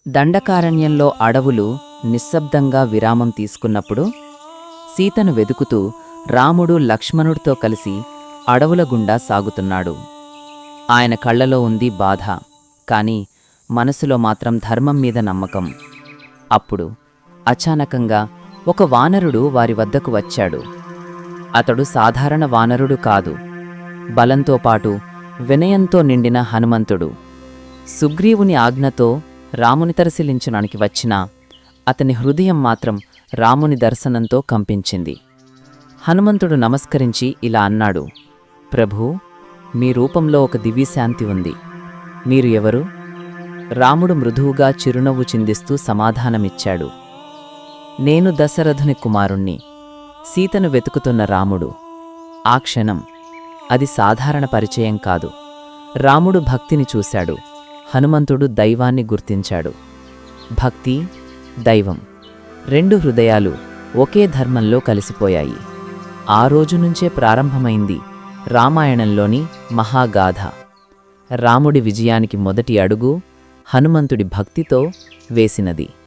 దండకారణ్యంలో అడవులు నిశ్శబ్దంగా విరామం తీసుకున్నప్పుడు సీతను వెదుకుతూ రాముడు లక్ష్మణుడితో కలిసి అడవుల గుండా సాగుతున్నాడు. ఆయన కళ్ళలో ఉంది బాధ, కాని మనసులో మాత్రం ధర్మం మీద నమ్మకం. అప్పుడు అచానకంగా ఒక వానరుడు వారి వద్దకు వచ్చాడు. అతడు సాధారణ వానరుడు కాదు, బలంతో పాటు వినయంతో నిండిన హనుమంతుడు. సుగ్రీవుని ఆజ్ఞతో రాముని పరిశీలించడానికి వచ్చినా అతని హృదయం మాత్రం రాముని దర్శనంతో కంపించింది. హనుమంతుడు నమస్కరించి ఇలా అన్నాడు: ప్రభూ, మీ రూపంలో ఒక దివ్యశాంతి ఉంది. మీరు ఎవరు? రాముడు మృదువుగా చిరునవ్వు చిందిస్తూ సమాధానమిచ్చాడు: నేను దశరథుని కుమారుణ్ణి, సీతను వెతుకుతున్న రాముడు. ఆ క్షణం అది సాధారణ పరిచయం కాదు. రాముడు భక్తిని చూశాడు, హనుమంతుడు దైవాన్ని గుర్తించాడు. భక్తి, దైవం రెండు హృదయాలు ఒకే ధర్మంలో కలిసిపోయాయి. ఆ రోజు నుంచే ప్రారంభమైంది రామాయణంలోని మహాగాథ. రాముడి విజయానికి మొదటి అడుగు హనుమంతుడి భక్తితో వేసినది.